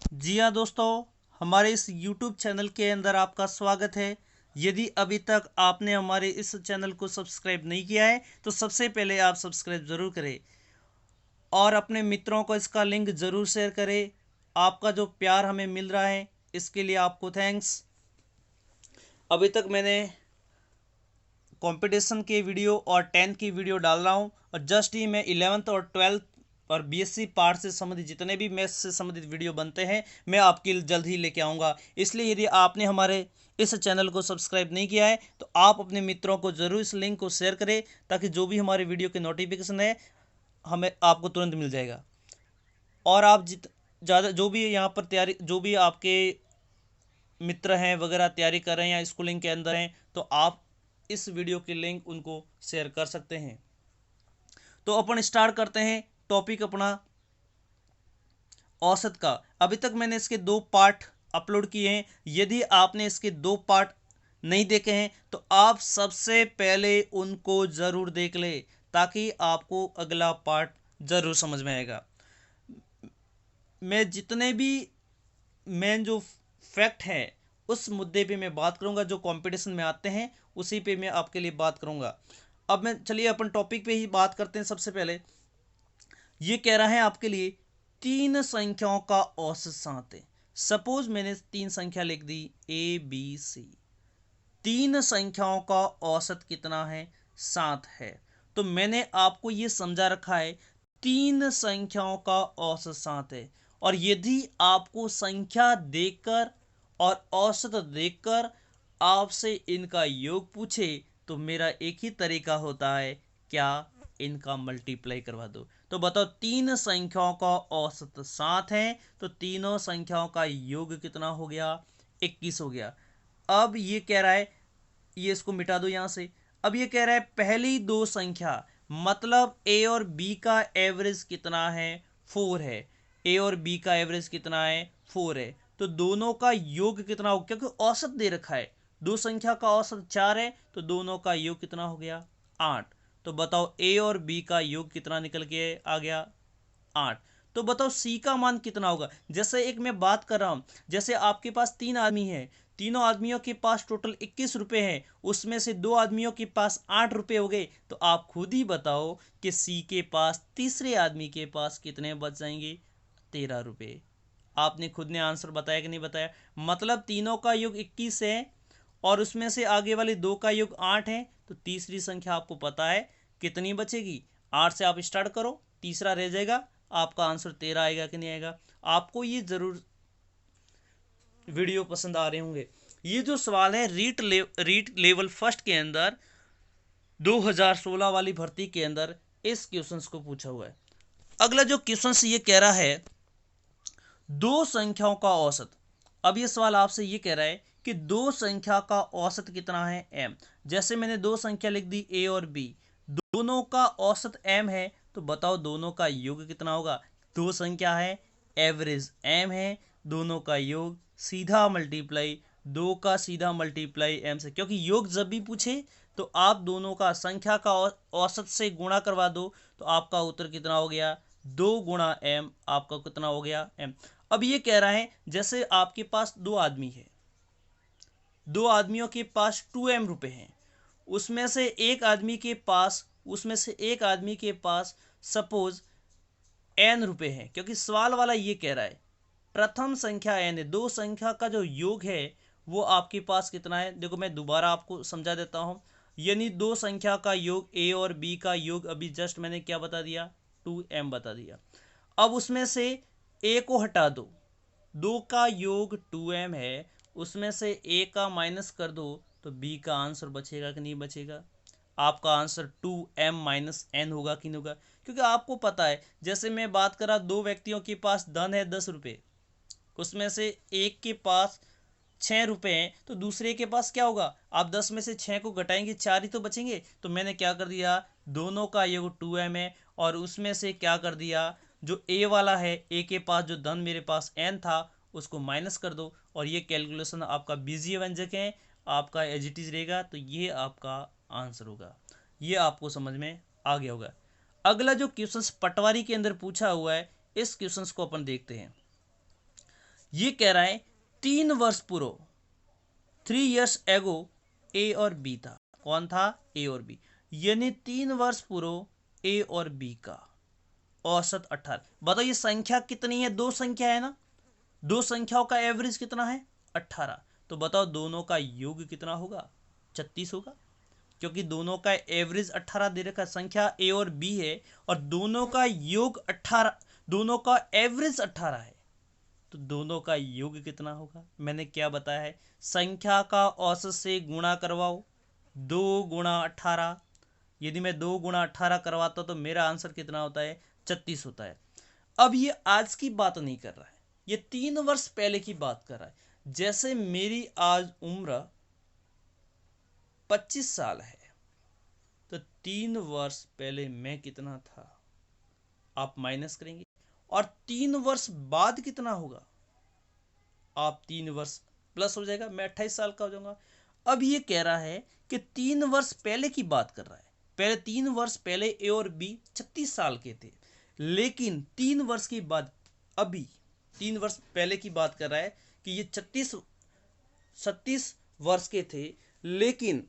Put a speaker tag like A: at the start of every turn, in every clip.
A: जी हाँ दोस्तों, हमारे इस YouTube चैनल के अंदर आपका स्वागत है। यदि अभी तक आपने हमारे इस चैनल को सब्सक्राइब नहीं किया है तो सबसे पहले आप सब्सक्राइब ज़रूर करें और अपने मित्रों को इसका लिंक ज़रूर शेयर करें। आपका जो प्यार हमें मिल रहा है इसके लिए आपको थैंक्स। अभी तक मैंने कंपटीशन के वीडियो और 10th की वीडियो डाल रहा हूँ और जस्ट ही मैं 11th और 12th और बीएससी पार्ट से संबंधित जितने भी मैथ्स से संबंधित वीडियो बनते हैं मैं आपके लिए जल्द ही लेके आऊँगा। इसलिए यदि आपने हमारे इस चैनल को सब्सक्राइब नहीं किया है तो आप अपने मित्रों को ज़रूर इस लिंक को शेयर करें ताकि जो भी हमारे वीडियो के नोटिफिकेशन है हमें आपको तुरंत मिल जाएगा। और आप ज़्यादा जो भी यहाँ पर तैयारी जो भी आपके मित्र हैं वगैरह तैयारी कर रहे हैं या स्कूलिंग के अंदर हैं तो आप इस वीडियो की लिंक उनको शेयर कर सकते हैं। तो अपन स्टार्ट करते हैं टॉपिक अपना औसत का। अभी तक मैंने इसके 2 पार्ट अपलोड किए हैं। यदि आपने इसके 2 पार्ट नहीं देखे हैं तो आप सबसे पहले उनको ज़रूर देख ले ताकि आपको अगला पार्ट ज़रूर समझ में आएगा। मैं जितने भी मेन जो फैक्ट है उस मुद्दे पे मैं बात करूंगा, जो कंपटीशन में आते हैं उसी पे मैं आपके लिए बात करूंगा। अब मैं चलिए अपन टॉपिक पे ही बात करते हैं। सबसे पहले ये कह रहा है आपके लिए 3 संख्याओं का औसत सात है। सपोज मैंने 3 संख्या लिख दी ABC। 3 संख्याओं का औसत कितना है? 7 है। तो मैंने आपको ये समझा रखा है 3 संख्याओं का औसत 7 है। और यदि आपको संख्या देखकर और औसत देखकर आपसे इनका योग पूछे तो मेरा एक ही तरीका होता है, क्या इनका मल्टीप्लाई करवा दो। तो बताओ 3 संख्याओं का औसत 7 है तो तीनों संख्याओं का योग कितना हो गया? 21 हो गया। अब ये कह रहा है, ये इसको मिटा दो यहां से। अब ये कह रहा है पहली 2 संख्या मतलब ए और बी का एवरेज कितना है? 4 है। ए और बी का एवरेज कितना है? 4 है। तो दोनों का योग कितना हो, क्योंकि औसत दे रखा है। 2 संख्या का औसत 4 है तो दोनों का योग कितना हो गया? 8। तो बताओ ए और बी का योग कितना निकल के आ गया? 8। तो बताओ सी का मान कितना होगा? जैसे एक मैं बात कर रहा हूं, जैसे आपके पास 3 आदमी हैं, तीनों आदमियों के पास टोटल 21 रुपए हैं, उसमें से 2 आदमियों के पास 8 रुपए हो गए। तो आप खुद ही बताओ कि सी के पास तीसरे आदमी के पास कितने बच जाएंगे? 13 रुपए। आपने खुद ने आंसर बताया कि नहीं बताया? मतलब तीनों का योग 21 है और उसमें से आगे वाले 2 का योग 8 है। तो तीसरी संख्या आपको पता है कितनी बचेगी? 8 से आप स्टार्ट करो, तीसरा रह जाएगा, आपका आंसर 13 आएगा कि नहीं आएगा? आपको ये जरूर वीडियो पसंद आ रहे होंगे। ये जो सवाल है रीट लेवल फर्स्ट के अंदर 2016 वाली भर्ती के अंदर इस क्वेश्चंस को पूछा हुआ है। अगला जो क्वेश्चंस ये कह रहा है 2 संख्याओं का औसत। अब ये सवाल आपसे ये कह रहा है कि 2 संख्या का औसत कितना है? m। जैसे मैंने 2 संख्या लिख दी ए और बी, दोनों का औसत m है तो बताओ दोनों का योग कितना होगा? 2 संख्या है, एवरेज m है, दोनों का योग सीधा मल्टीप्लाई 2 का सीधा मल्टीप्लाई m से, क्योंकि योग जब भी पूछे तो आप दोनों का संख्या का औसत से गुणा करवा दो तो आपका उत्तर कितना हो गया? 2 गुणा m। आपका कितना हो गया? m। अब ये कह रहा है जैसे आपके पास 2 आदमी है, 2 आदमियों के पास 2m रुपए हैं, उसमें से एक आदमी के पास सपोज n रुपए हैं, क्योंकि सवाल वाला ये कह रहा है प्रथम संख्या n है, 2 संख्या का जो योग है वो आपके पास कितना है? देखो मैं दोबारा आपको समझा देता हूं। यानी 2 संख्या का योग ए और बी का योग अभी जस्ट मैंने क्या बता दिया? 2m बता दिया। अब उसमें से ए को हटा दो, 2 का योग 2m है, उसमें से ए का माइनस कर दो तो बी का आंसर बचेगा कि नहीं बचेगा? आपका आंसर 2m-n होगा कि नहीं होगा? क्योंकि आपको पता है जैसे मैं बात करा 2 व्यक्तियों के पास धन है 10 रुपये, उसमें से एक के पास 6 रुपए हैं तो दूसरे के पास क्या होगा? आप 10 में से 6 को घटाएंगे 4 ही तो बचेंगे। तो मैंने क्या कर दिया, दोनों का योग 2m है और उसमें से क्या कर दिया, जो ए वाला है, ए के पास जो धन मेरे पास n था उसको माइनस कर दो और ये कैलकुलेशन आपका बीजीय व्यंजक है, आपका एज इट इज रहेगा। तो ये आपका आंसर होगा। ये आपको समझ में आ गया होगा। अगला जो क्वेश्चन पटवारी के अंदर पूछा हुआ है, इस क्वेश्चन को अपन देखते हैं। ये कह रहा है 3 वर्ष पूर्व, 3 years एगो ए और बी था। कौन था? ए और बी। यानी 3 वर्ष पूर्व ए और बी का औसत 18। बताओ ये संख्या कितनी है? दो संख्या है ना, दो संख्याओं का एवरेज कितना है? 18। तो बताओ दोनों का योग कितना होगा? 36 होगा, क्योंकि दोनों का एवरेज 18 दे रखा, संख्या ए और बी है और दोनों का योग 18, दोनों का एवरेज 18 है, तो दोनों का योग कितना होगा? मैंने क्या बताया है? संख्या का औसत से गुणा करवाओ, 2 गुणा 18। यदि मैं 2 गुणा 18 करवाता तो मेरा आंसर कितना होता है? 36 होता है। अब ये आज की बात नहीं कर रहा है, ये 3 वर्ष पहले की बात कर रहा है। जैसे मेरी आज उम्र 25 साल है, तो 3 वर्ष पहले मैं कितना था? आप माइनस करेंगे, और 3 वर्ष बाद कितना होगा? आप 3 वर्ष प्लस हो जाएगा, मैं 28 साल का हो जाऊंगा। अब ये कह रहा है कि 3 वर्ष पहले की बात कर रहा है। पहले 3 वर्ष पहले ए और बी 36 साल के थे, लेकिन 3 वर्ष के बाद, अभी 3 वर्ष पहले की बात कर रहा है कि ये 36 वर्ष के थे, लेकिन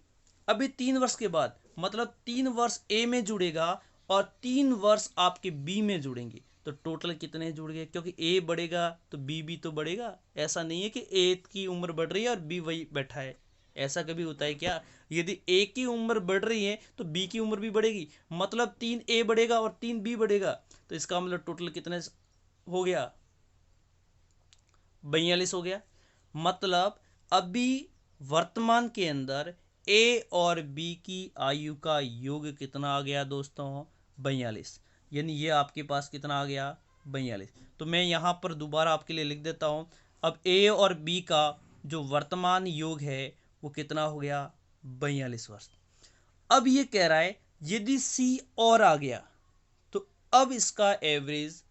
A: अभी 3 वर्ष के बाद, मतलब 3 वर्ष ए में जुड़ेगा और 3 वर्ष आपके बी में जुड़ेंगे, तो टोटल कितने जुड़ गए? क्योंकि ए बढ़ेगा तो बी भी तो बढ़ेगा। ऐसा नहीं है कि ए की उम्र बढ़ रही है और बी वही बैठा है, ऐसा कभी होता है क्या? यदि ए की उम्र बढ़ रही है तो बी की उम्र भी बढ़ेगी, मतलब 3 ए बढ़ेगा और 3 बी बढ़ेगा, तो इसका मतलब टोटल कितने हो गया? 42 हो गया। मतलब अभी वर्तमान के अंदर ए और बी की आयु का योग कितना आ गया दोस्तों? 42। यानी ये आपके पास कितना आ गया? 42। तो मैं यहाँ पर दोबारा आपके लिए लिख देता हूँ। अब ए और बी का जो वर्तमान योग है वो कितना हो गया? 42 वर्ष। अब ये कह रहा है यदि सी और आ गया तो अब इसका एवरेज,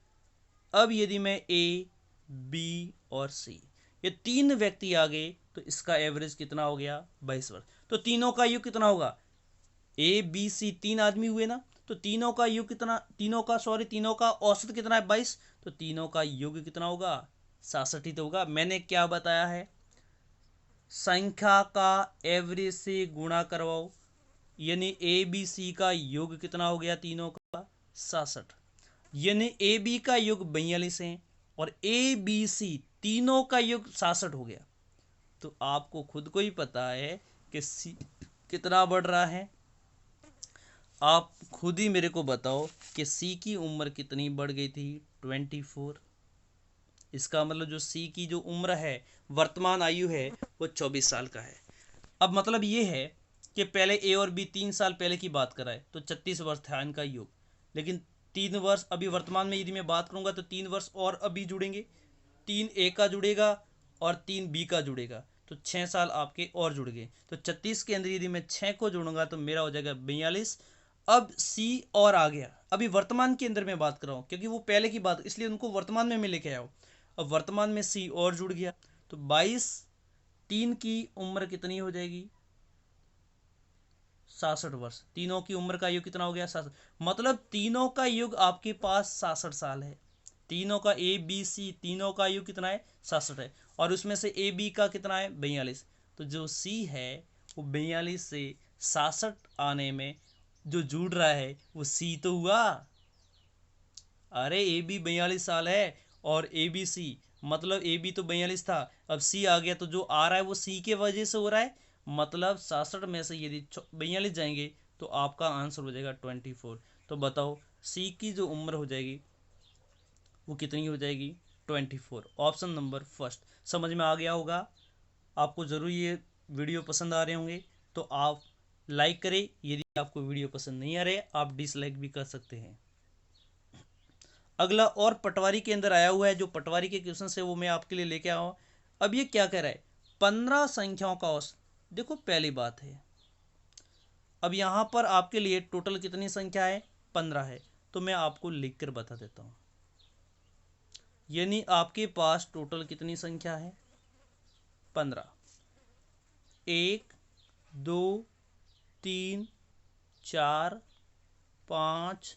A: अब यदि मैं ए, बी और सी, ये 3 व्यक्ति आ गए, तो इसका एवरेज कितना हो गया? 22 वर्ष। तो तीनों का योग कितना होगा? ए बी सी 3 आदमी हुए ना, तो तीनों का योग कितना, तीनों का औसत कितना है? 22। तो तीनों का योग कितना होगा? 66 ही तो होगा। मैंने क्या बताया है? संख्या का एवरेज से गुणा करवाओ, यानी ए बी सी का योग कितना हो गया तीनों का? 66। यानी ए बी का योग 42 है और ए बी सी तीनों का योग 66 हो गया। तो आपको खुद को ही पता है कि सी कितना बढ़ रहा है। आप खुद ही मेरे को बताओ कि सी की उम्र कितनी बढ़ गई थी? 24। इसका मतलब जो सी की जो उम्र है, वर्तमान आयु है, वो 24 साल का है। अब मतलब ये है कि पहले ए और बी 3 साल पहले की बात कराए तो 36 वर्ष था इनका योग, लेकिन 3 वर्ष अभी वर्तमान में यदि मैं बात करूंगा तो 3 वर्ष और अभी जुड़ेंगे, 3 ए का जुड़ेगा और 3 बी का जुड़ेगा, तो 6 साल आपके और जुड़ गए। तो 36 के अंदर यदि मैं 6 को जोड़ूंगा तो मेरा हो जाएगा 42। अब सी और आ गया, अभी वर्तमान के अंदर मैं बात कर रहा हूँ क्योंकि वो पहले की बात, इसलिए उनको वर्तमान में मैं लेके आया हूँ। अब वर्तमान में सी और जुड़ गया, तो 22, 3 की उम्र कितनी हो जाएगी? 66 वर्ष। तीनों की उम्र का योग कितना हो गया? 66। मतलब तीनों का योग आपके पास 66 साल है। तीनों का ए बी सी तीनों का योग कितना है? 66 है। और उसमें से ए बी का कितना है? 42। तो जो सी है वो 42 से 66 आने में जो जुड़ रहा है वो सी तो हुआ। अरे ए बी 42 साल है और ए बी सी, मतलब ए बी तो 42 था, अब सी आ गया, तो जो आ रहा है वो सी के वजह से हो रहा है। मतलब 66 में से यदि 42 जाएंगे तो आपका आंसर हो जाएगा 24। तो बताओ सी की जो उम्र हो जाएगी वो कितनी हो जाएगी? 24। Option number first. समझ में आ गया होगा आपको। ज़रूर ये वीडियो पसंद आ रहे होंगे तो आप लाइक करें, यदि आपको वीडियो पसंद नहीं आ रहे आप डिसलाइक भी कर सकते हैं। अगला और पटवारी के अंदर आया हुआ है, जो पटवारी के क्वेश्चन है वो मैं आपके लिए लेके आया हूँ। अब ये क्या कह रहा है? 15 संख्याओं का औसत। देखो पहली बात है, अब यहाँ पर आपके लिए टोटल कितनी संख्या है? 15 है। तो मैं आपको लिख कर बता देता हूँ, यानी आपके पास टोटल कितनी संख्या है? 15। 1 2 3 4 5,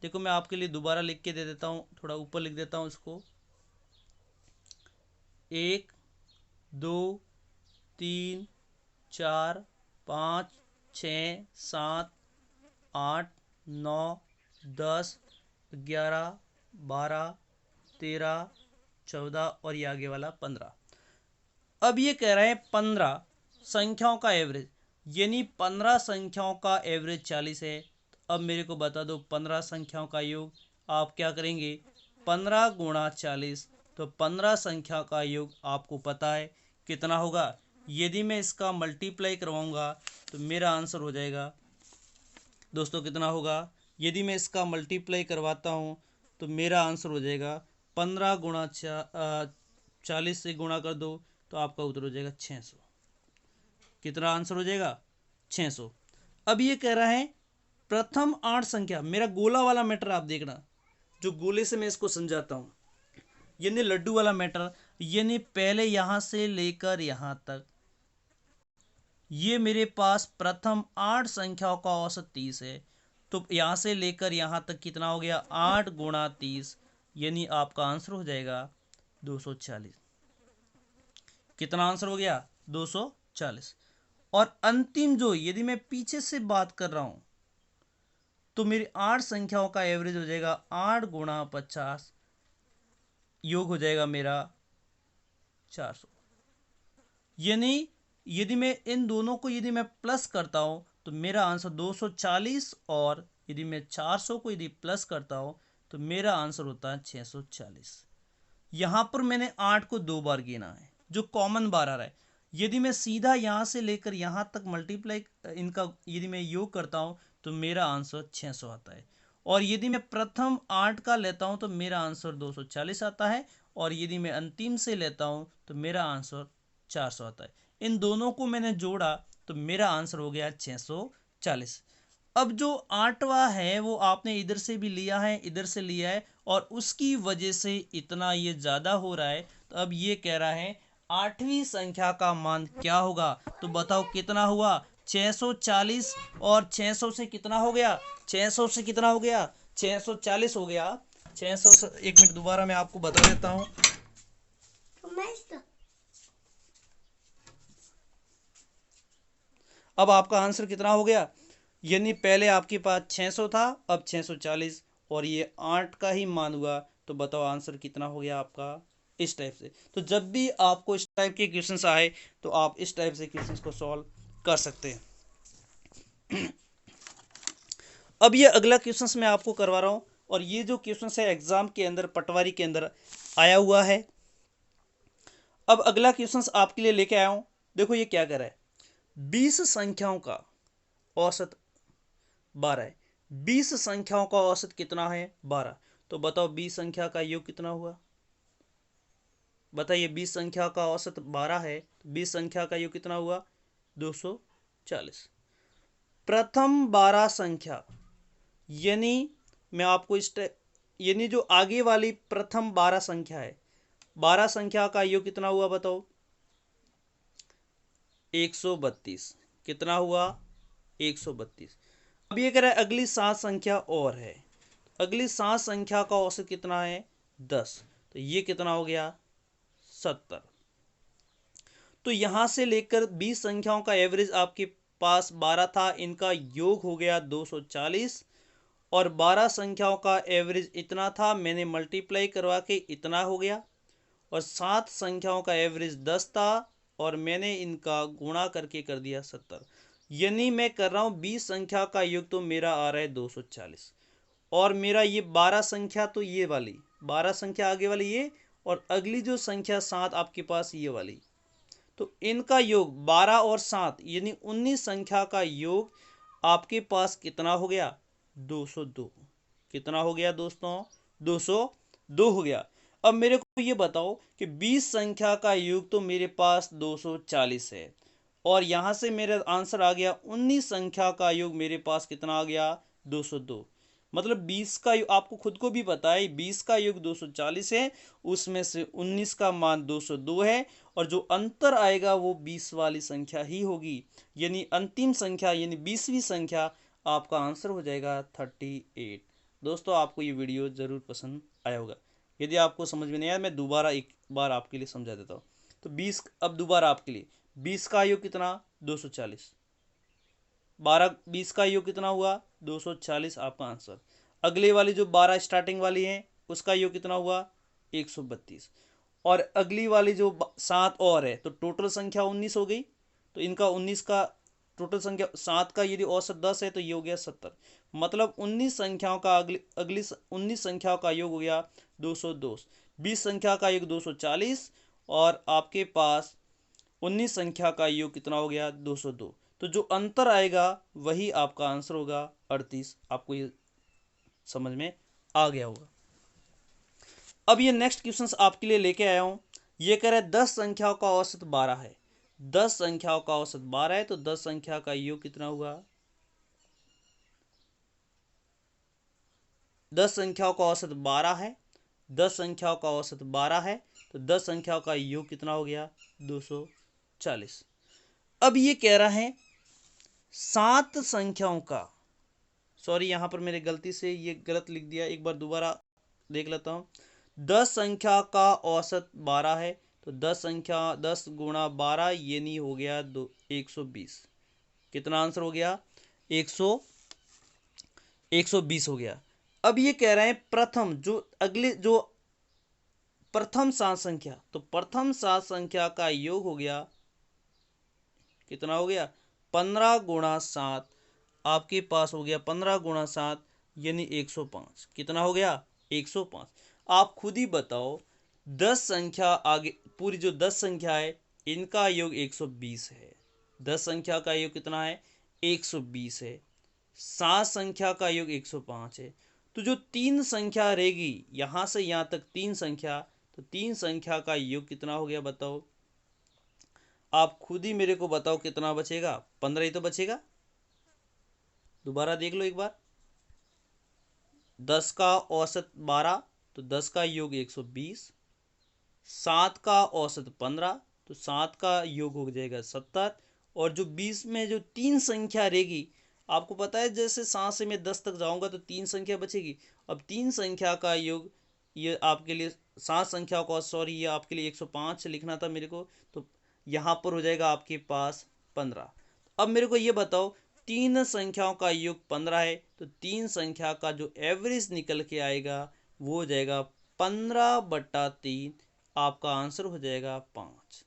A: देखो मैं आपके लिए दोबारा लिख के दे देता हूँ, थोड़ा ऊपर लिख देता हूँ इसको। 1 2 3 4 5 6 7 8 9 10 11 12 13 14 और ये आगे वाला 15। अब ये कह रहे हैं 15 संख्याओं का एवरेज, यानी 15 संख्याओं का एवरेज 40 है। अब मेरे को बता दो 15 संख्याओं का योग। आप क्या करेंगे, 15 गुणा 40, तो 15 संख्या का योग आपको पता है कितना होगा। यदि मैं इसका मल्टीप्लाई करवाऊंगा तो मेरा आंसर हो जाएगा दोस्तों कितना होगा। यदि मैं इसका मल्टीप्लाई करवाता हूँ तो मेरा आंसर हो जाएगा 15 गुणा 40 से गुणा कर दो तो आपका उत्तर हो जाएगा 600। कितना आंसर हो जाएगा, 600। अब ये कह रहा है प्रथम 8 संख्या, मेरा गोला वाला मैटर आप देखना, जो गोले से मैं इसको समझाता हूँ, यानी लड्डू वाला मैटर, यानी पहले यहां से लेकर यहां तक ये मेरे पास प्रथम 8 संख्याओं का औसत 30 है। तो यहां से लेकर यहां तक कितना हो गया, 8 गुणा 30, यानी आपका आंसर हो जाएगा 240। कितना आंसर हो गया, 240। और अंतिम जो, यदि मैं पीछे से बात कर रहा हूं तो मेरी 8 संख्याओं का एवरेज हो जाएगा 8 गुणा 50, योग हो जाएगा मेरा 400। यानी यदि मैं इन दोनों को यदि मैं प्लस करता हूं तो मेरा आंसर 240, और यदि मैं 400 को यदि प्लस करता हूं तो मेरा आंसर होता है 640। यहां पर मैंने 8 को 2 बार गिना है, जो कॉमन बार आ रहा है। यदि मैं सीधा यहां से लेकर यहां तक मल्टीप्लाई इनका यदि मैं योग करता हूं तो मेरा आंसर 600 आता है। और यदि मैं प्रथम 8 का लेता हूं तो मेरा आंसर 240 आता है, और यदि मैं अंतिम से लेता हूं तो मेरा आंसर 400 आता है। इन दोनों को मैंने जोड़ा तो मेरा आंसर हो गया 640। अब जो 8वां है वो आपने इधर से भी लिया है, इधर से लिया है, और उसकी वजह से इतना ये ज़्यादा हो रहा है। तो अब ये कह रहा है 8वीं संख्या का मान क्या होगा, तो बताओ कितना हुआ, 640, और 600 से कितना हो गया, 600 से कितना हो गया, 640 हो गया। 600 से, एक मिनट दोबारा मैं आपको बता देता हूँ। अब आपका आंसर कितना हो गया, यानी पहले आपके पास 600 था, अब 640, और ये 8 का ही मान हुआ। तो बताओ आंसर कितना हो गया आपका, इस टाइप से। तो जब भी आपको इस टाइप के क्वेश्चंस आए तो आप इस टाइप से क्वेश्चंस को सॉल्व कर सकते हैं। अब ये अगला क्वेश्चंस मैं आपको करवा रहा हूँ, और ये जो क्वेश्चंस है एग्जाम के अंदर पटवारी के अंदर आया हुआ है। अब अगला क्वेश्चंस आपके लिए लेके आया हूँ। देखो ये क्या कर रहा है, 20 संख्याओं का औसत 12 है। 20 संख्याओं का औसत कितना है, 12। तो बताओ 20 संख्या का योग कितना हुआ, बताइए। 20 संख्या का औसत 12 है, 20 संख्या का योग कितना हुआ, 240। प्रथम 12 संख्या, यानी मैं आपको यानी जो आगे वाली प्रथम 12 संख्या है, 12 संख्या का योग कितना हुआ बताओ, 132। कितना हुआ, 132। अब ये कह रहा है अगली 7 संख्या और है, अगली 7 संख्या का औसत कितना है, 10। तो ये कितना हो गया, 70। तो यहां से लेकर 20 संख्याओं का एवरेज आपके पास 12 था, इनका योग हो गया 240, और 12 संख्याओं का एवरेज इतना था, मैंने मल्टीप्लाई करवा के इतना हो गया, और 7 संख्याओं का एवरेज 10 था, और मैंने इनका गुणा करके कर दिया 70। यानी मैं कर रहा हूँ 20 संख्या का योग तो मेरा आ रहा है 240, और मेरा ये 12 संख्या, तो ये वाली 12 संख्या आगे वाली ये, और अगली जो संख्या 7 आपके पास ये वाली, तो इनका योग 12 और 7 यानी 19 संख्या का योग आपके पास कितना हो गया, 202। कितना हो गया दोस्तों, 202 हो गया। अब मेरे को ये बताओ कि 20 संख्या का योग तो मेरे पास 240 है, और यहां से मेरा आंसर आ गया 19 संख्या का योग मेरे पास कितना आ गया, 202। मतलब 20 का योग, आपको खुद को भी पता है 20 का योग 240 है, उसमें से 19 का मान 202 है, और जो अंतर आएगा वो 20 वाली संख्या ही होगी। यानी अंतिम संख्या यानी 20वीं संख्या आपका आंसर हो जाएगा 38। दोस्तों आपको ये वीडियो ज़रूर पसंद आया होगा। यदि आपको समझ में नहीं आया मैं दोबारा एक बार आपके लिए समझा देता हूँ। तो 20, अब दोबारा आपके लिए 20 का योग कितना, 240। 20 का योग कितना हुआ, 240 आपका आंसर। अगले वाली जो 12 स्टार्टिंग वाली है उसका योग कितना हुआ, 132। और अगली वाली जो 7 और है तो टोटल संख्या 19 हो गई। तो इनका 19 का टोटल संख्या 7 का यदि औसत 10 है तो ये हो गया 70। मतलब 19 संख्याओं का अगली अगली 19 संख्याओं का योग हो गया 202। 20 संख्या का योग 240 और आपके पास 19 संख्या का योग कितना हो गया, 202। तो जो अंतर आएगा वही आपका आंसर होगा 38। आपको ये समझ में आ गया होगा। अब ये नेक्स्ट क्वेश्चन आपके लिए लेके आया हूं। ये कह रहा है 10 संख्याओं का औसत 12 है। 10 संख्याओं का औसत 12 है तो 10 संख्या का योग कितना हुआ, 10 संख्याओं का औसत 12 है। 10 संख्याओं का औसत 12 है तो 10 संख्याओं का योग कितना हो गया, 240। अब ये कह रहा है 7 संख्याओं का, सॉरी यहां पर मेरे गलती से ये गलत लिख दिया, एक बार दोबारा देख लेता हूं। 10 संख्या का औसत 12 है तो 10 संख्या 10 गुणा 12 ये नहीं हो गया 120। कितना आंसर हो गया, 120 हो गया। अब ये कह रहे हैं प्रथम जो अगले जो प्रथम 7 संख्या, तो प्रथम 7 संख्या का योग हो गया कितना हो गया, 15 गुणा 7। आपके पास हो गया 15 गुणा 7 यानी 105। कितना हो गया, 105। आप खुद ही बताओ 10 संख्या आगे पूरी जो 10 संख्या है इनका योग 120 है। 10 संख्या का योग कितना है, 120 है। 7 संख्या का योग 105 है। तो जो 3 संख्या रहेगी यहां से यहां तक 3 संख्या, तो 3 संख्या का योग कितना हो गया बताओ। आप खुद ही मेरे को बताओ कितना बचेगा, 15 ही तो बचेगा। दोबारा देख लो एक बार। 10 का औसत 12 तो 10 का योग 120। 7 का औसत 15 तो 7 का योग हो जाएगा 70। और जो 20 में जो 3 संख्या रहेगी, आपको पता है जैसे 7 से मैं 10 तक जाऊंगा तो 3 संख्या बचेगी। अब 3 संख्या का योग, ये आपके लिए 7 संख्या का, सॉरी ये आपके लिए 105 लिखना था मेरे को, तो यहाँ पर हो जाएगा आपके पास 15। अब मेरे को ये बताओ 3 संख्याओं का योग 15 है तो 3 संख्या का जो एवरेज निकल के आएगा वो हो जाएगा 15/3। आपका आंसर हो जाएगा 5।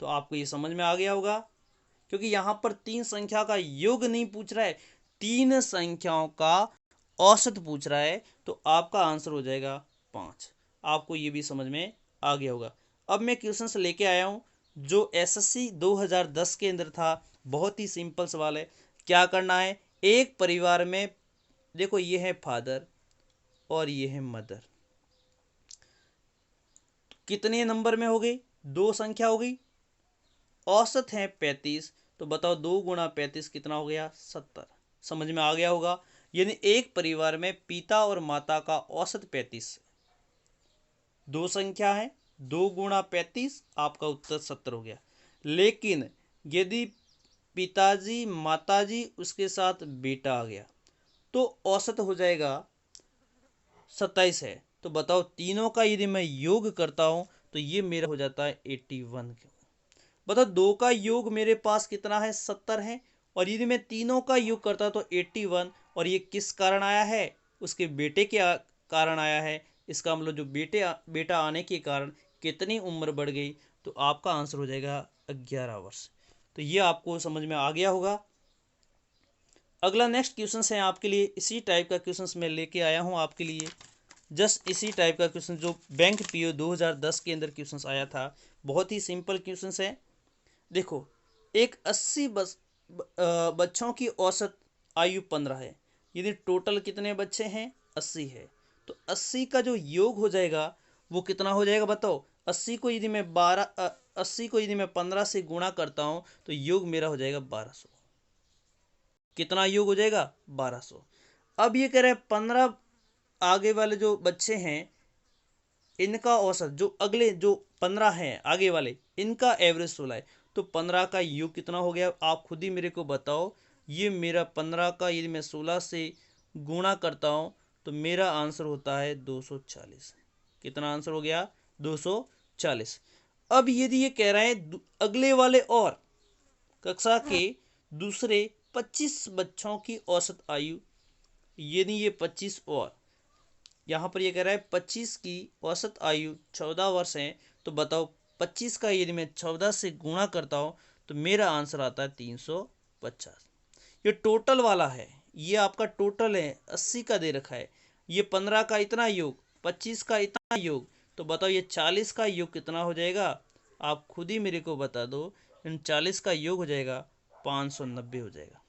A: तो आपको ये समझ में आ गया होगा, क्योंकि यहां पर 3 संख्या का योग नहीं पूछ रहा है, 3 संख्याओं का औसत पूछ रहा है, तो आपका आंसर हो जाएगा 5। आपको ये भी समझ में आ गया होगा। अब मैं क्वेश्चन लेके आया हूं जो एसएससी 2010 के अंदर था। बहुत ही सिंपल सवाल है। क्या करना है, एक परिवार में देखो ये है फादर और ये है मदर। कितने नंबर में हो गई, 2 संख्या हो गई, औसत है 35। तो बताओ 2 गुणा 35 कितना हो गया, 70। समझ में आ गया होगा। यानी एक परिवार में पिता और माता का औसत 35, 2 संख्या है, 2 गुणा 35 आपका उत्तर 70 हो गया। लेकिन यदि पिताजी माताजी उसके साथ बेटा आ गया तो औसत हो जाएगा 27 है। तो बताओ तीनों का यदि मैं योग करता हूं तो ये मेरा हो जाता है 81। बताओ 2 का योग मेरे पास कितना है, 70 है। और यदि मैं तीनों का योग करता तो 81। और ये किस कारण आया है, उसके बेटे के कारण आया है। इसका मतलब जो बेटा आने के कारण कितनी उम्र बढ़ गई, तो आपका आंसर हो जाएगा 11 वर्ष। तो ये आपको समझ में आ गया होगा। अगला नेक्स्ट क्वेश्चन है आपके लिए, इसी टाइप का क्वेश्चन मैं लेके आया हूँ आपके लिए। जस्ट इसी टाइप का क्वेश्चन जो बैंक पीओ 2010 के अंदर क्वेश्चन आया था। बहुत ही सिंपल क्वेश्चन है। देखो एक 80 बच्चों की औसत आयु 15 है। यदि टोटल कितने बच्चे हैं, 80 है। तो 80 का जो योग हो जाएगा वो कितना हो जाएगा बताओ। 80 को यदि मैं 15 से गुणा करता हूं तो योग मेरा हो जाएगा 1200। कितना योग हो जाएगा, 1200। अब ये कह रहे हैं 15 आगे वाले जो बच्चे हैं इनका औसत, जो अगले जो 15 हैं आगे वाले, इनका एवरेज 16 है। तो 15 का योग कितना हो गया, आप खुद ही मेरे को बताओ। ये मेरा 15 का यदि मैं 16 से गुणा करता हूं तो मेरा आंसर होता है 240। कितना आंसर हो गया? 240। अब यदि ये कह रहा है अगले वाले और कक्षा के दूसरे 25 बच्चों की औसत आयु, यदि ये 25 और यहाँ पर ये कह रहा है 25 की औसत आयु 14 वर्ष है, तो बताओ 25 का यदि मैं 14 से गुणा करता हूँ तो मेरा आंसर आता है 350। ये टोटल वाला है, ये आपका टोटल है, 80 का दे रखा है, ये 15 का इतना योग, 25 का इतना योग, तो बताओ ये 40 का योग कितना हो जाएगा? आप खुद ही मेरे को बता दो। इन 40 का योग हो जाएगा 590 हो जाएगा।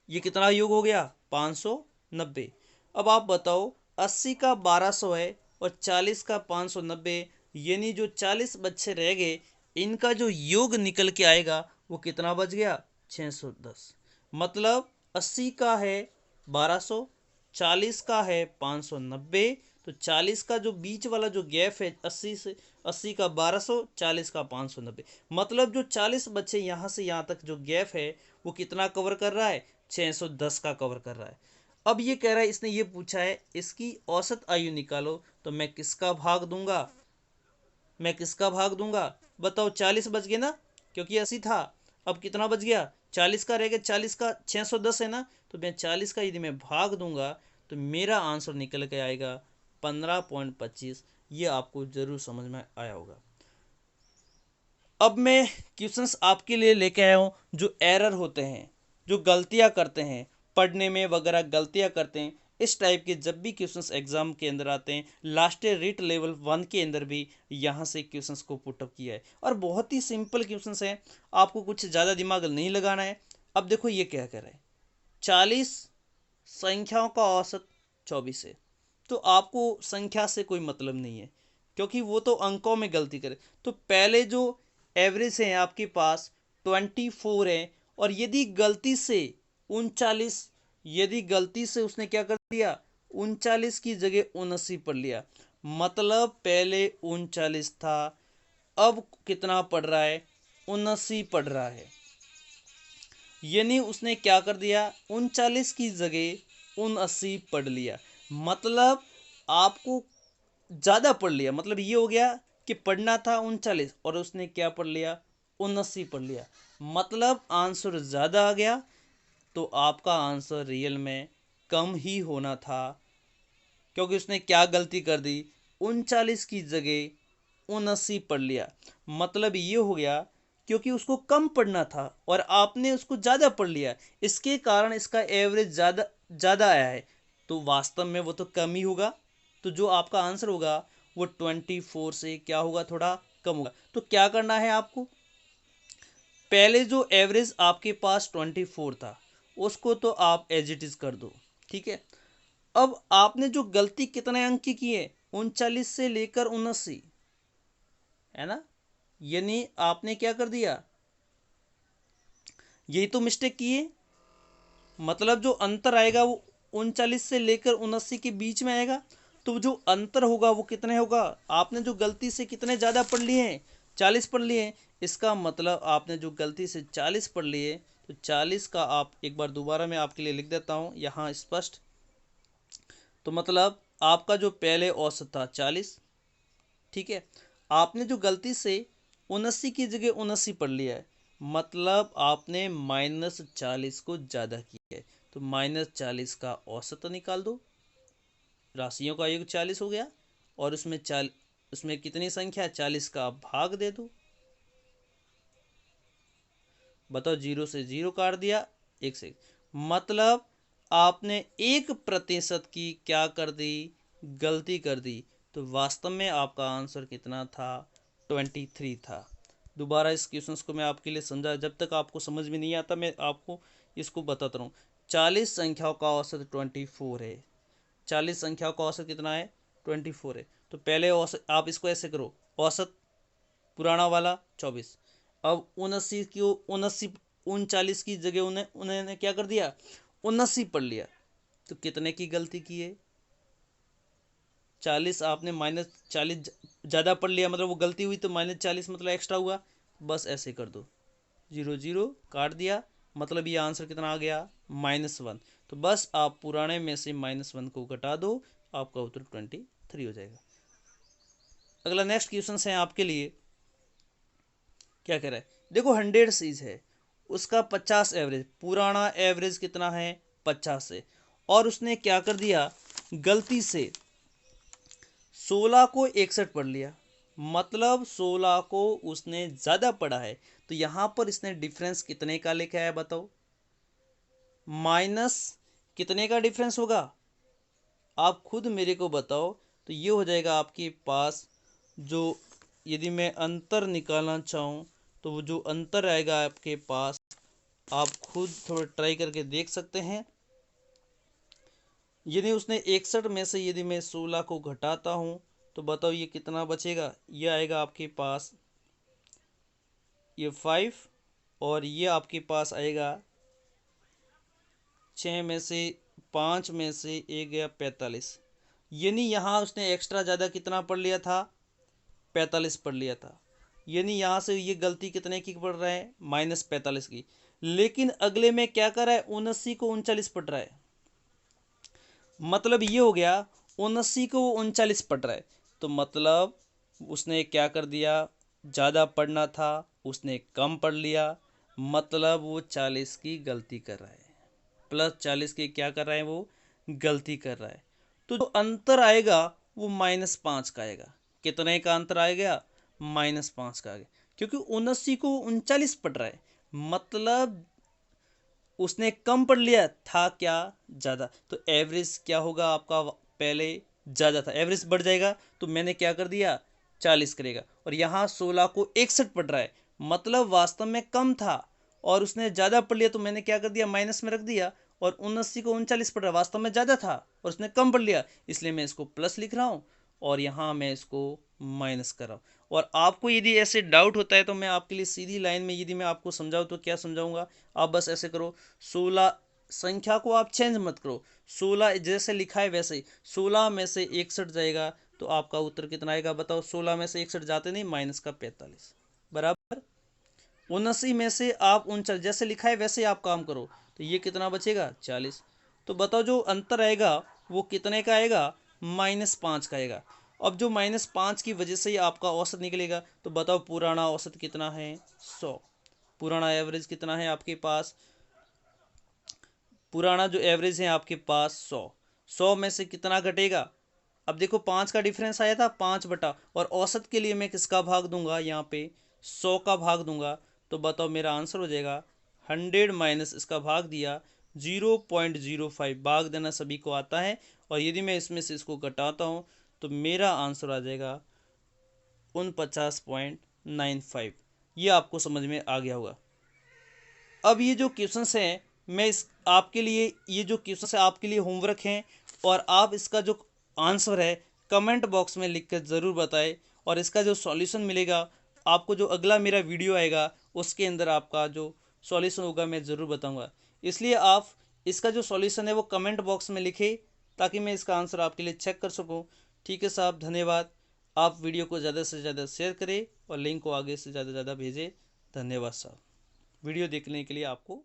A: ये कितना योग हो गया? 590। अब आप बताओ 80 का 1200 है और 40 का 590, यानी जो 40 बच्चे रह गए इनका जो योग निकल के आएगा वो कितना बच गया? 610। मतलब 80 का है 1200, 40 का है 590, तो 40 का जो बीच वाला जो गैप है 80 का 1200, 40 का 590, मतलब जो 40 बच्चे यहाँ से यहाँ तक जो गैप है वो कितना कवर कर रहा है? 610 का कवर कर रहा है। अब ये कह रहा है, इसने ये पूछा है इसकी औसत आयु निकालो, तो मैं किसका भाग दूंगा? बताओ 40 बच गए ना, क्योंकि 80 था। अब कितना बच गया? 40 का रह गया, 40 का 610 है ना, तो मैं 40 का यदि मैं भाग दूंगा तो मेरा आंसर निकल के आएगा 15.25। ये आपको जरूर समझ में आया होगा। अब मैं क्वेश्चंस आपके लिए लेके आया हूँ जो एरर होते हैं, जो गलतियाँ करते हैं, पढ़ने में वगैरह गलतियाँ करते हैं, इस टाइप के जब भी क्वेश्चंस एग्जाम के अंदर आते हैं, लास्ट ईयर रीट लेवल 1 के अंदर भी यहाँ से क्वेश्चंस को पुटअप किया है और बहुत ही सिंपल क्वेश्चंस हैं, आपको कुछ ज़्यादा दिमाग नहीं लगाना है। अब देखो ये क्या कह रहा है, 40 संख्याओं का औसत 24 है, तो आपको संख्या से कोई मतलब नहीं है क्योंकि वो तो अंकों में गलती करे। तो पहले जो एवरेज है आपके पास 24 है, और यदि गलती से 39, यदि गलती से उसने क्या कर दिया 39 की जगह 79 पढ़ लिया, मतलब पहले 39 था, अब कितना पढ़ रहा है? 79 पढ़ रहा है। यानी उसने क्या कर दिया 39 की जगह 79 पढ़ लिया, मतलब आपको ज़्यादा पढ़ लिया। मतलब ये हो गया कि पढ़ना था 39 और उसने क्या पढ़ लिया 79 पढ़ लिया, मतलब आंसर ज़्यादा आ गया। तो आपका आंसर रियल में कम ही होना था, क्योंकि उसने क्या गलती कर दी 39 की जगह 79 पढ़ लिया। मतलब ये हो गया क्योंकि उसको कम पढ़ना था और आपने उसको ज़्यादा पढ़ लिया, इसके कारण इसका एवरेज ज़्यादा ज़्यादा आया है, तो वास्तव में वो तो कम ही होगा। तो जो आपका आंसर होगा वो 24 से क्या होगा? थोड़ा कम होगा। तो क्या करना है आपको, पहले जो एवरेज आपके पास 24 था उसको तो आप एज इट इज़ कर दो, ठीक है। अब आपने जो गलती कितने अंक की है 39 से लेकर 79, है ना, यानी आपने क्या कर दिया, यही तो मिस्टेक की है। मतलब जो अंतर आएगा वो 39 से लेकर 79 के बीच में आएगा, तो जो अंतर होगा वो कितने होगा? आपने जो गलती से कितने ज़्यादा पढ़ लिए हैं 40 पढ़ लिए हैं, इसका मतलब आपने जो गलती से 40 पढ़ लिए, तो 40 का आप एक बार दोबारा मैं आपके लिए लिख देता हूँ यहाँ स्पष्ट। तो मतलब आपका जो पहले औसत था 40, ठीक है, आपने जो गलती से 79 की जगह 79 पढ़ लिया है, मतलब आपने -40 को ज़्यादा किया है, तो -40 का औसत निकाल दो, राशियों का योग 40 हो गया, और उसमें कितनी संख्या 40 का आप भाग दे दो। बताओ, 0 से 0 काट दिया, 1 से, मतलब आपने 1% की क्या कर दी? गलती कर दी। तो वास्तव में आपका आंसर कितना था? 23 था। दोबारा इस क्वेश्चन को मैं आपके लिए समझा, जब तक आपको समझ में नहीं आता मैं आपको इसको बताता रहूँ। 40 संख्याओं का औसत 24 है, 40 संख्याओं का औसत कितना है? 24 है। तो पहले औसत आप इसको ऐसे करो, औसत पुराना वाला 24, अब 79 की 79 39 की जगह उन्होंने क्या कर दिया 79 पढ़ लिया, तो कितने की गलती की है? 40 आपने -40 ज़्यादा पढ़ लिया, मतलब वो गलती हुई, तो -40 मतलब एक्स्ट्रा हुआ। बस ऐसे कर दो, 0 0 काट दिया, मतलब ये आंसर कितना आ गया? -1। तो बस आप पुराने में से -1 को घटा दो, आपका उत्तर 23 3 हो जाएगा। अगला नेक्स्ट क्वेश्चन है आपके लिए, क्या कह रहा है, देखो 100 सीज है, उसका 50 एवरेज, पुराना एवरेज कितना है 50 है, और उसने क्या कर दिया, गलती से 16 को 61 पढ़ लिया, मतलब 16 को उसने ज़्यादा पढ़ा है। तो यहाँ पर इसने डिफरेंस कितने का लिखा है बताओ, माइनस कितने का डिफरेंस होगा, आप खुद मेरे को बताओ। तो ये हो जाएगा आपके पास जो, यदि मैं अंतर निकालना चाहूँ तो वो जो अंतर आएगा आपके पास, आप खुद थोड़ा ट्राई करके देख सकते हैं। यदि उसने 61 में से यदि मैं 16 को घटाता हूँ तो बताओ ये कितना बचेगा, ये आएगा आपके पास ये 5, और ये आपके पास आएगा 6 में से 5 में से एक गया 45, यानी यहाँ उसने एक्स्ट्रा ज़्यादा कितना पढ़ लिया था, 45 पढ़ लिया था। यानी यहाँ से ये गलती कितने की पढ़ रहा है, -45 की। लेकिन अगले में क्या कर रहा है, 79 को 39 पढ़ रहा है, मतलब ये हो गया 79 को 39 पढ़ रहा है। तो मतलब उसने क्या कर दिया, ज़्यादा पढ़ना था उसने कम पढ़ लिया, मतलब वो 40 की गलती कर रहा है, प्लस 40 की क्या कर रहा है, वो गलती कर रहा है। तो जो अंतर आएगा वो -5 का आएगा। कितने का अंतर आएगा, -5 का आएगा, क्योंकि 79 को 39 पढ़ रहा है, मतलब उसने कम पढ़ लिया था क्या, ज़्यादा। तो एवरेज क्या होगा आपका, पहले ज़्यादा था, एवरेज बढ़ जाएगा, तो मैंने क्या कर दिया 40 करेगा। और यहाँ 16 को 61 पढ़ रहा है, मतलब वास्तव में कम था और उसने ज़्यादा पढ़ लिया, तो मैंने क्या कर दिया माइनस में रख दिया। और 79 को 39 पढ़ रहा है, वास्तव में ज़्यादा था और उसने कम पढ़ लिया, इसलिए मैं इसको प्लस लिख रहा हूँ और यहाँ मैं इसको माइनस कर रहा हूँ। और आपको यदि ऐसे डाउट होता है तो मैं आपके लिए सीधी लाइन में यदि मैं आपको समझाऊँ तो क्या समझाऊंगा, आप बस ऐसे करो, 16 संख्या को आप चेंज मत करो, 16 जैसे लिखा है वैसे ही, 16 में से 61 जाएगा तो आपका उत्तर कितना आएगा बताओ, 16 में से 61 जाते नहीं, माइनस का 45 बराबर। 79 में से आप 39 जैसे लिखा है वैसे आप काम करो, तो ये कितना बचेगा 40। तो बताओ जो अंतर आएगा वो कितने का आएगा, -5 का आएगा। अब जो -5 की वजह से ही आपका औसत निकलेगा, तो बताओ पुराना औसत कितना है 100, पुराना एवरेज कितना है आपके पास, पुराना जो एवरेज है आपके पास 100 में से कितना घटेगा, अब देखो 5 का डिफरेंस आया था 5 बटा, और औसत के लिए मैं किसका भाग दूंगा, यहाँ पे 100 का भाग दूंगा। तो बताओ मेरा आंसर हो जाएगा 100 माइनस इसका भाग दिया 0.05, भाग देना सभी को आता है, और यदि मैं इसमें से इसको घटाता हूँ तो मेरा आंसर आ जाएगा 49.95। ये आपको समझ में आ गया होगा। अब ये जो क्वेश्चंस हैं, मैं इस आपके लिए, ये जो क्वेश्चंस है आपके लिए होमवर्क हैं, और आप इसका जो आंसर है कमेंट बॉक्स में लिख कर ज़रूर बताएं, और इसका जो सॉल्यूशन मिलेगा आपको, जो अगला मेरा वीडियो आएगा उसके अंदर आपका जो सॉल्यूशन होगा मैं ज़रूर बताऊंगा। इसलिए आप इसका जो सॉल्यूशन है वो कमेंट बॉक्स में लिखें ताकि मैं इसका आंसर आपके लिए चेक कर सकूँ। ठीक है साहब, धन्यवाद। आप वीडियो को ज़्यादा से ज़्यादा शेयर करें और लिंक को आगे से ज़्यादा भेजें। धन्यवाद साहब, वीडियो देखने के लिए आपको